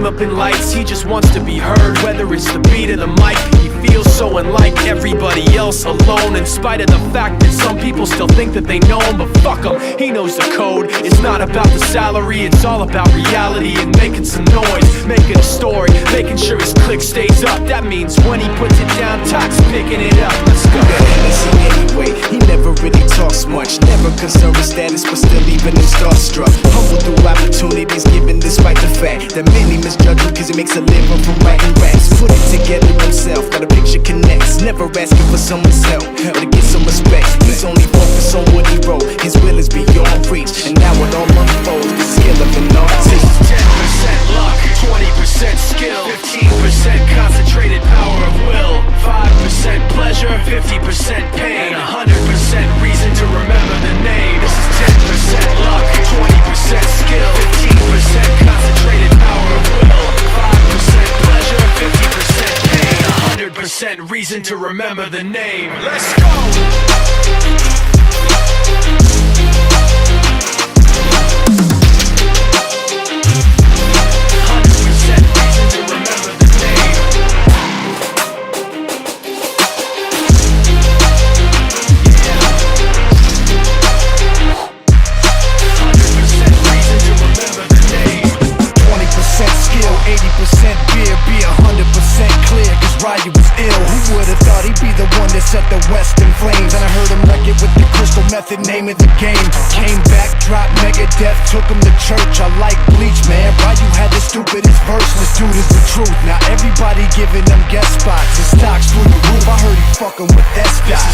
name up in lights. He just wants to be heard, whether it's the beat or the mic. He feels so unlike everybody else, alone, in spite of the fact that some people still think that they know him. But fuck him, he knows the code. It's not about the salary, it's all about reality and making some noise, making a story, making sure his click stays up. That means when he puts it down, Tox picking it up. Let's go. Easy anyway, he never really talks much, never concerned with status, but still even him starstruck. Humble through opportunities given despite the fact that many misjudge him cause he makes a living from writing raps. Put it together himself, got a picture connects, never asking for someone's help or to get some respect. He's only focused on what he wrote, his will is beyond reach, and now it all unfolds, the skill of an artist. 10% luck, 20% skill, 15% concentrated power of will, 5% pleasure, 50% pain, and 100% reason to remember the name. This is 10% luck, 20% skill, 15% concentrated power of will, 5% pleasure, 50% pain, 100% reason to remember the name. Let's go! Set the West in flames, and I heard him wreck it with the crystal method, name of the game. Came back, dropped Megadeth, took him to church. I like Bleach, man. Why you had the stupidest verse? This dude is the truth. Now everybody giving them guest spots. His stocks through the roof. I heard he fucking with that stock.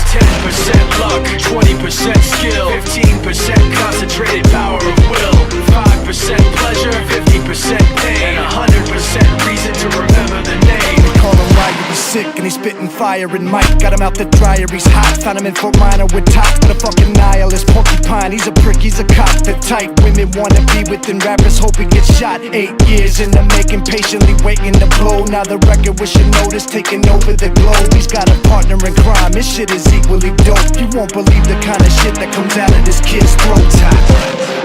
This is 10% luck, 20% skill, 15% concentrated power of will, 5% pleasure, 50% pain, and 100% reason to remember the name. They call him Ryan, he's sick and he's spitting fire. And Mike got him out the dryer, he's hot. Found him in Fort Minor with top, but a fucking nihilist. Porcupine, he's a prick, he's a cop. The type women wanna be within rappers, hope he gets shot. 8 years in the making, patiently waiting to blow. Now the record with your notice taking over the globe. He's got a partner in crime, his shit is equally dope. You won't believe the kind of shit that comes out of this kid's throat.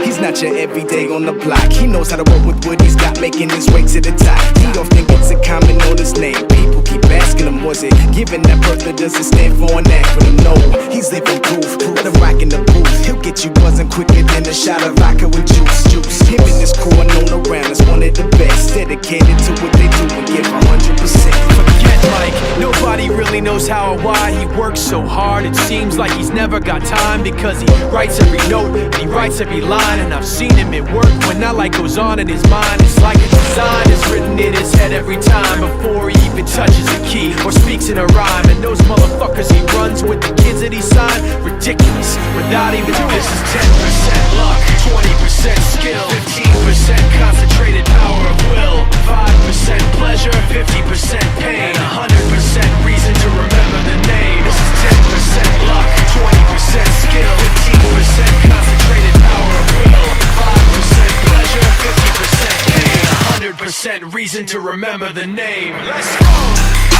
He's not your everyday on the block. He knows how to work with what he's got, making his way to the top. He often gets a comment on his name. People keep asking him, was it given that birth that doesn't stand for an acronym? No, he's living proof. Let him rock in the booth. He'll get you buzzing quicker than a shot of vodka with juice. Him and his crew are known around as one of the best, dedicated to what they do and give 100%. Forget Mike, nobody really knows how or why he works so hard. It seems like he's never got time, because he writes every note and he writes every line. And I've seen him at work when that light goes on in his mind. It's like a design is written in his head every time, before he even touches a key or speaks in a rhyme. And those motherfuckers he runs with, the kids that he signed, ridiculous, without even. This is 10% luck, 20% skill, 15% concentrated power of will, 5% pleasure, 50% pain, and 100% reason to remember the name. This is 10% luck, 20% skill, 15% concentrated power of will, 5% pleasure, 50% pain, 100% reason to remember the name. Let's go!